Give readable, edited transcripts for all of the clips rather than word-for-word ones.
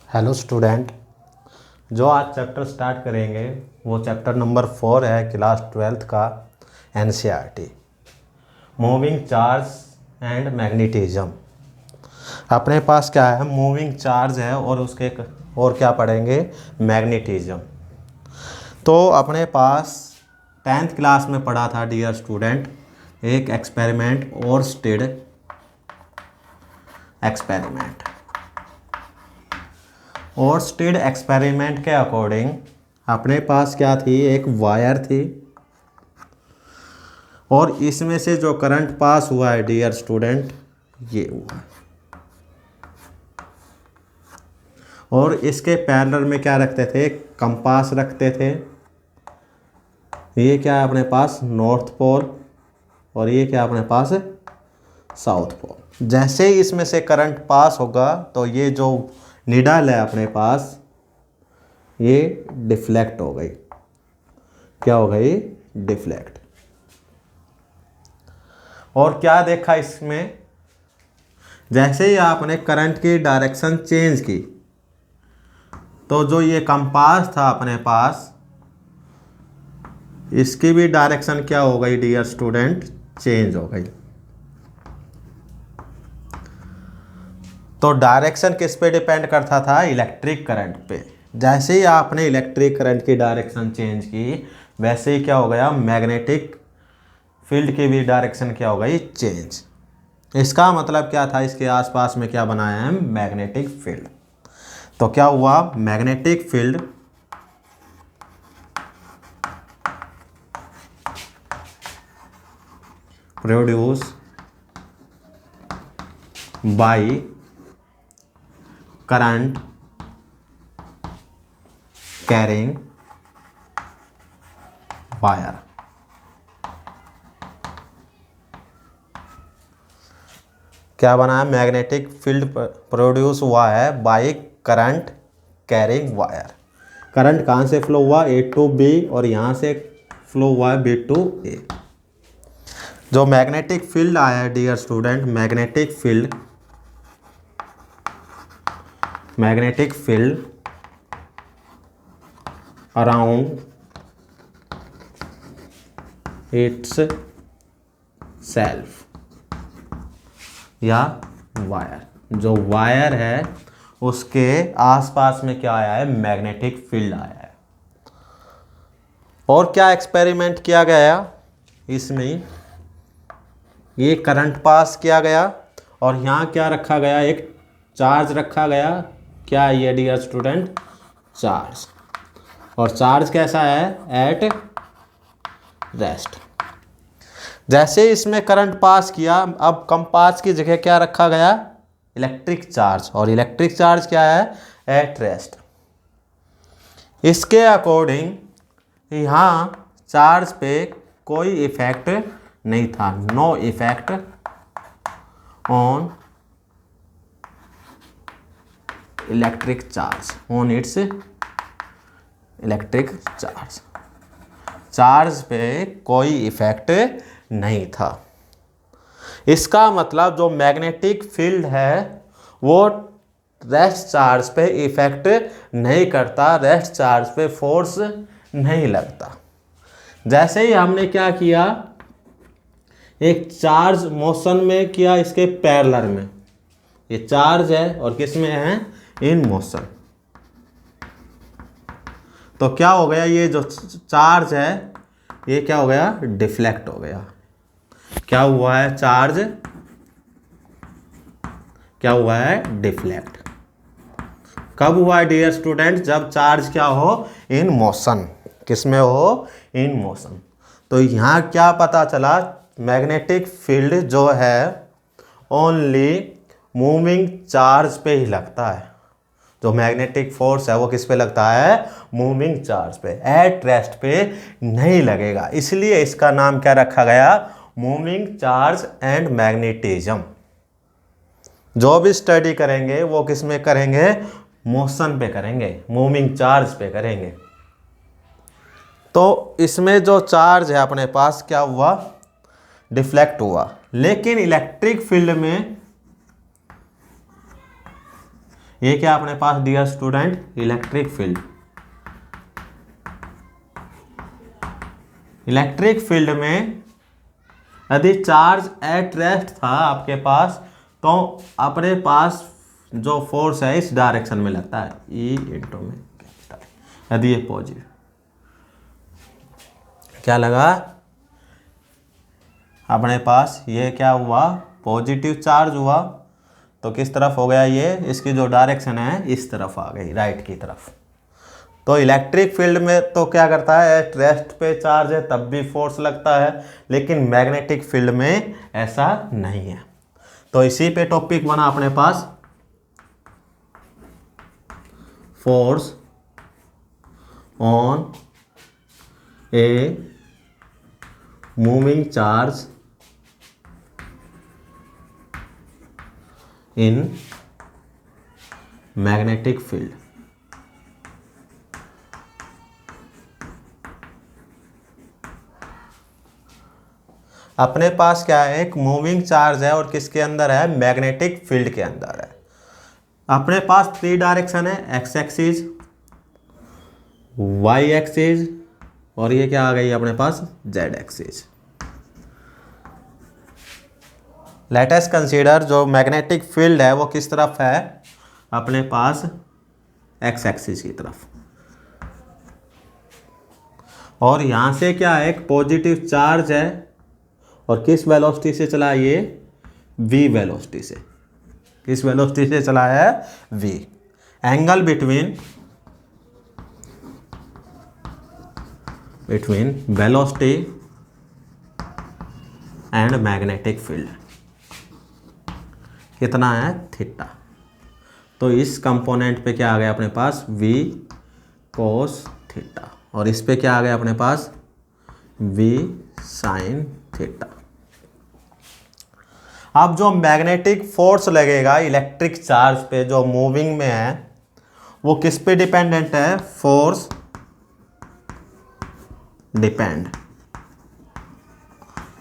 Hello student. जो आज chapter start करेंगे वो चैप्टर नंबर 4 है क्लास 12th का NCERT moving charge and magnetism. अपने पास क्या है, मूविंग चार्ज है और उसके और क्या पढ़ेंगे, मैग्नेटिज्म। तो अपने पास 10th क्लास में पढ़ा था डियर स्टूडेंट, एक एक्सपेरिमेंट और स्टेड एक्सपेरिमेंट। और स्टेड एक्सपेरिमेंट के अकॉर्डिंग अपने पास क्या थी, एक वायर थी और इसमें से जो करंट पास हुआ है डियर स्टूडेंट, ये हुआ। और इसके पैरेलल में क्या रखते थे, कंपास रखते थे। ये क्या है अपने पास, नॉर्थ पोल, और ये क्या अपने पास है, साउथ पोल। जैसे ही इसमें से करंट पास होगा तो ये जो निडल है अपने पास, ये डिफ्लेक्ट हो गई। क्या हो गई, डिफ्लेक्ट। और क्या देखा इसमें, जैसे ही आपने करंट की डायरेक्शन चेंज की तो जो ये कंपास था अपने पास, इसकी भी डायरेक्शन क्या हो गई डियर स्टूडेंट, चेंज हो गई। तो डायरेक्शन किस पे डिपेंड करता था, इलेक्ट्रिक करंट पे। जैसे ही आपने इलेक्ट्रिक करंट की डायरेक्शन चेंज की, वैसे ही क्या हो गया, मैग्नेटिक फील्ड की भी डायरेक्शन क्या हो गई, चेंज। इसका मतलब क्या था, इसके आसपास में क्या बनाया है, मैग्नेटिक फील्ड। तो क्या हुआ, magnetic field produce by current carrying wire. क्या बना है, मैग्नेटिक फील्ड प्रोड्यूस हुआ है by current carrying wire. Current कहाँ से फ्लो हुआ, ए टू बी, और यहाँ से फ्लो हुआ है बी टू ए। जो मैग्नेटिक फील्ड आया है dear student, magnetic field around itself, या वायर, जो वायर है उसके आसपास में क्या आया है, मैग्नेटिक फील्ड आया है। और क्या एक्सपेरिमेंट किया गया इसमें, ये करंट पास किया गया और यहाँ क्या रखा गया, एक चार्ज रखा गया। क्या है ये डियर स्टूडेंट, चार्ज। और चार्ज कैसा है, एट रेस्ट। जैसे इसमें करंट पास किया, अब कंपास की जगह क्या रखा गया, इलेक्ट्रिक चार्ज। और इलेक्ट्रिक चार्ज क्या है, एट रेस्ट। इसके अकॉर्डिंग यहाँ चार्ज पे कोई इफेक्ट नहीं था, no effect on electric charge, on its electric charge. Charge पे कोई इफेक्ट नहीं था। इसका मतलब जो मैग्नेटिक फील्ड है वो रेस्ट चार्ज पे इफेक्ट नहीं करता, रेस्ट चार्ज पे फोर्स नहीं लगता। जैसे ही हमने क्या किया, एक चार्ज मोशन में किया, इसके पैरेलल में ये चार्ज है और किस में है, इन मोशन। तो क्या हो गया, ये जो चार्ज है ये क्या हो गया, डिफ्लेक्ट हो गया। क्या हुआ है, चार्ज क्या हुआ है, डिफ्लेक्ट। कब हुआ है डियर स्टूडेंट, जब चार्ज क्या हो, इन मोशन। किस में हो, इन मोशन। तो यहाँ क्या पता चला, मैग्नेटिक फील्ड जो है ओनली मूविंग चार्ज पे ही लगता है। जो मैग्नेटिक फोर्स है वो किस पे लगता है, मूविंग चार्ज पे, एट रेस्ट पे नहीं लगेगा। इसलिए इसका नाम क्या रखा गया, मूविंग चार्ज एंड मैग्नेटिज्म। जो भी स्टडी करेंगे वो किस में करेंगे, मोशन पे करेंगे, मूविंग चार्ज पे करेंगे। तो इसमें जो चार्ज है अपने पास क्या हुआ, डिफ्लेक्ट हुआ। लेकिन इलेक्ट्रिक फील्ड में ये क्या अपने पास dear student, electric field. Electric field में यदि चार्ज एट रेस्ट था आपके पास, तो अपने पास जो फोर्स है इस डायरेक्शन में लगता है, ई इंटू में कैपिटल। यदि ये पॉजिटिव, क्या लगा अपने पास, ये क्या हुआ, पॉजिटिव चार्ज हुआ, तो किस तरफ हो गया ये, इसकी जो डायरेक्शन है इस तरफ आ गई, राइट की तरफ। तो इलेक्ट्रिक फील्ड में तो क्या करता है, एट रेस्ट पे चार्ज है तब भी फोर्स लगता है, लेकिन मैग्नेटिक फील्ड में ऐसा नहीं है। तो इसी पे टॉपिक बना अपने पास, force on a moving charge in magnetic field. अपने पास क्या है, एक मूविंग चार्ज है और किसके अंदर है, मैग्नेटिक फील्ड के अंदर है। अपने पास 3 डायरेक्शन है, एक्स एक्सिस, वाई एक्सिस, और ये क्या आ गई अपने पास, Z axis. Let us consider जो मैग्नेटिक फील्ड है वो किस तरफ है, अपने पास एक्स एक्सिस की तरफ, और यहां से क्या है, एक पॉजिटिव चार्ज है, और किस वेलोसिटी से चला ये, v वेलोसिटी से। किस वेलोसिटी से चला है, v। Angle between velocity and magnetic field कितना है, थीटा। तो इस कंपोनेंट पे क्या आ गया अपने पास, v कोस थीटा, और इस पे क्या आ गया अपने पास, v साइन थीटा। अब जो मैग्नेटिक फोर्स लगेगा इलेक्ट्रिक चार्ज पे जो मूविंग में है, वो किस पे डिपेंडेंट है, force depend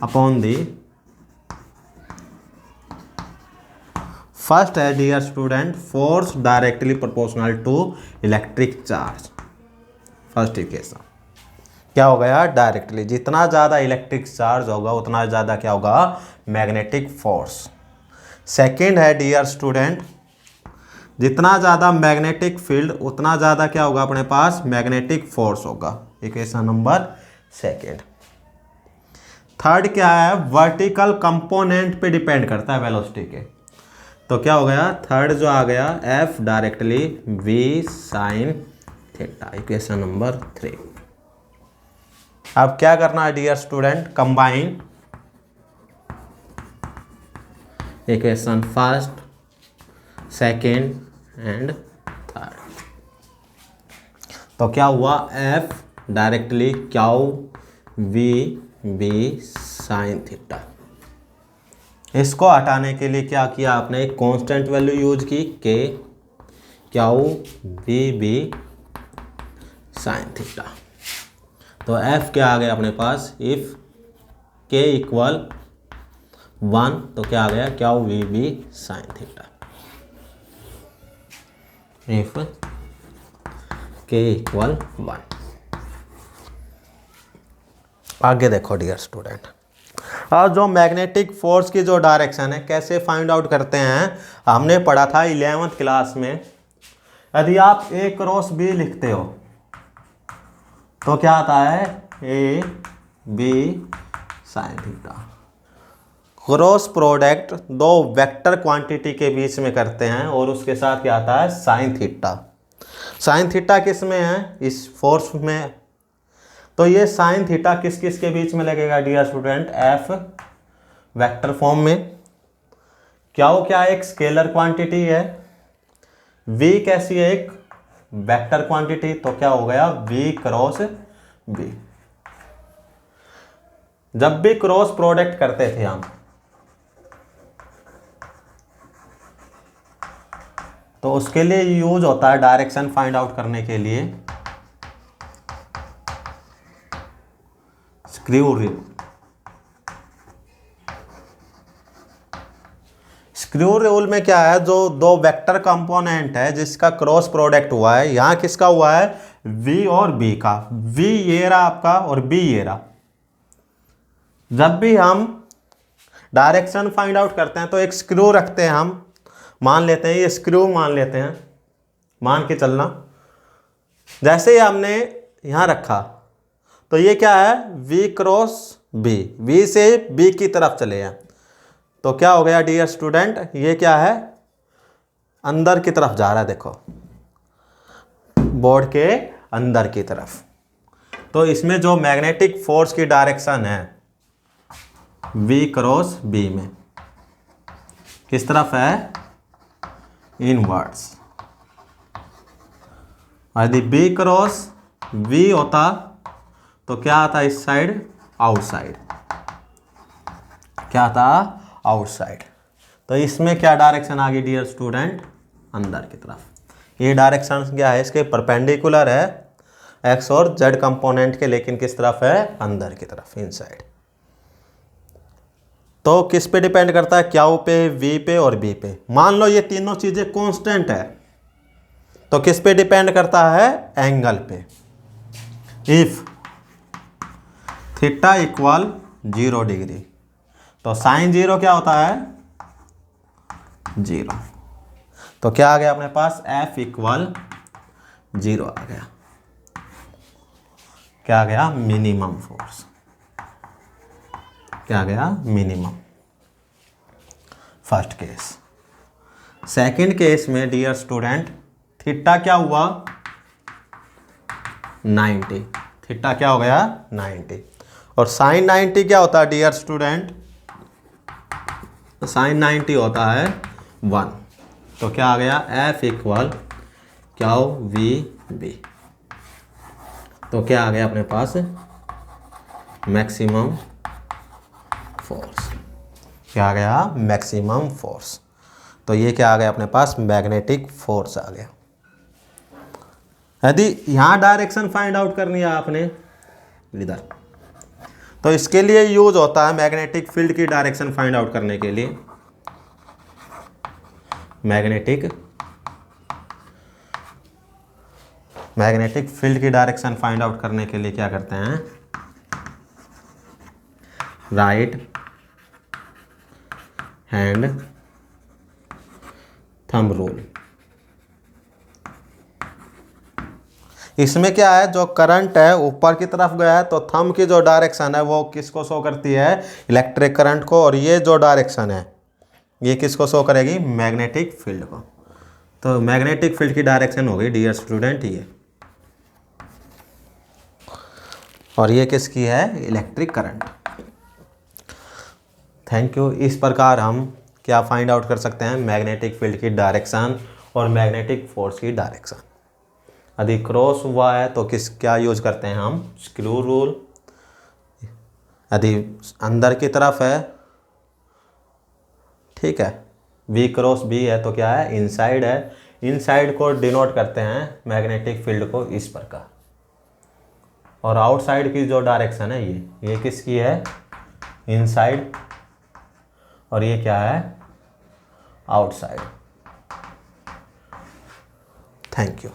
upon the, first है dear student, force directly proportional to electric charge. First equation क्या हो गया, डायरेक्टली, जितना ज़्यादा इलेक्ट्रिक चार्ज होगा उतना ज़्यादा क्या होगा, मैग्नेटिक फोर्स। सेकंड है डियर स्टूडेंट, जितना ज़्यादा मैग्नेटिक फील्ड उतना ज़्यादा क्या होगा अपने पास, मैग्नेटिक फोर्स होगा। Equation number second. थर्ड क्या है, वर्टिकल कंपोनेंट पे डिपेंड करता है वेलोसिटी के, तो क्या हो गया, थर्ड जो आ गया, F directly v sine theta. Equation number 3। अब क्या करना है dear student, combine equation first, second and third. तो क्या हुआ, F directly q v B sine theta. इसको हटाने के लिए क्या किया आपने, एक कांस्टेंट वैल्यू यूज की, k q v B sine theta. तो एफ क्या आ गया अपने पास, इफ के इक्वल 1 तो क्या आ गया, q v B sine theta. If k equal 1। आगे देखो डियर स्टूडेंट, और जो मैग्नेटिक फोर्स की जो डायरेक्शन है कैसे फाइंड आउट करते हैं, हमने पढ़ा था 11th क्लास में। यदि आप ए क्रॉस बी लिखते हो तो क्या आता है, A B sine theta. Cross product दो वेक्टर क्वांटिटी के बीच में करते हैं और उसके साथ क्या आता है, साइन थीटा। साइन थीटा किस में है, इस फोर्स में। तो ये साइन थीटा किस किस के बीच में लगेगा dear student, F vector form में। क्या एक स्केलर क्वांटिटी है, वी कैसी है, एक वेक्टर क्वांटिटी, तो क्या हो गया, वी क्रॉस वी। जब भी क्रॉस प्रोडक्ट करते थे हम, तो उसके लिए यूज होता है डायरेक्शन फाइंड आउट करने के लिए स्क्रू स्क्रू रूल में क्या है, जो दो वेक्टर कंपोनेंट है जिसका क्रॉस प्रोडक्ट हुआ है, यहाँ किसका हुआ है, v और b का। v ये रहा आपका और b ये रहा। जब भी हम डायरेक्शन फाइंड आउट करते हैं तो एक स्क्रू रखते हैं हम, मान लेते हैं ये स्क्रू मान लेते हैं, मान के चलना। जैसे ही हमने यहाँ रखा तो ये क्या है, v क्रॉस b, v से b की तरफ चले हैं तो क्या हो गया डियर स्टूडेंट, ये क्या है, अंदर की तरफ जा रहा है, देखो बोर्ड के अंदर की तरफ। तो इसमें जो मैग्नेटिक फोर्स की डायरेक्शन है v क्रॉस b में किस तरफ है, इनवर्ड्स। यदि b क्रॉस v होता तो क्या आता इस साइड, आउटसाइड। क्या था, आउटसाइड। तो इसमें क्या डायरेक्शन आ गई डियर स्टूडेंट, अंदर की तरफ। ये डायरेक्शन क्या है, इसके परपेंडिकुलर है एक्स और जेड कंपोनेंट के, लेकिन किस तरफ है, अंदर की तरफ, इनसाइड। तो किस पे डिपेंड करता है, क्यू पे, वी पे और बी पे। मान लो ये तीनों चीजें कांस्टेंट है तो किस पे डिपेंड करता है, एंगल पे। इफ थीटा इक्वल 0 डिग्री तो साइन 0 क्या होता है, 0। तो क्या आ गया अपने पास, F इक्वल 0 आ गया। क्या आ गया, मिनिमम फोर्स। क्या आ गया, minimum. First case. Second case में डियर स्टूडेंट थीटा क्या हुआ, 90। थीटा क्या हो गया, 90। और साइन 90 क्या होता है डियर स्टूडेंट, साइन 90 होता है 1। तो क्या आ गया, F equal q v B. तो क्या आ गया अपने पास, मैक्सिमम फोर्स। क्या आ गया, मैक्सिमम फोर्स। तो ये क्या आ गया अपने पास, मैग्नेटिक फोर्स आ गया। यदि यहाँ डायरेक्शन फाइंड आउट करनी है आपने इधर, तो इसके लिए यूज होता है मैग्नेटिक फील्ड की डायरेक्शन फाइंड आउट करने के लिए। मैग्नेटिक फील्ड की डायरेक्शन फाइंड आउट करने के लिए क्या करते हैं, राइट हैंड थंब रूल। इसमें क्या है, जो करंट है ऊपर की तरफ गया है तो थंब की जो डायरेक्शन है वो किसको शो करती है, इलेक्ट्रिक करंट को। और ये जो डायरेक्शन है ये किसको शो करेगी, मैग्नेटिक फील्ड को। तो मैग्नेटिक फील्ड की डायरेक्शन होगी डियर स्टूडेंट ये, और ये किसकी है, इलेक्ट्रिक करंट। Thank you. इस प्रकार हम क्या फाइंड आउट कर सकते हैं, मैग्नेटिक फील्ड की डायरेक्शन और मैग्नेटिक फोर्स की डायरेक्शन। यदि क्रॉस हुआ है तो क्या यूज करते हैं हम, स्क्रू रूल। यदि अंदर की तरफ है, ठीक है, V क्रॉस B है तो क्या है, इनसाइड है। इनसाइड को डिनोट करते हैं मैग्नेटिक फील्ड को इस प्रकार। और आउटसाइड की जो डायरेक्शन है ये किसकी है, इनसाइड। और ये क्या है, आउटसाइड। Thank you.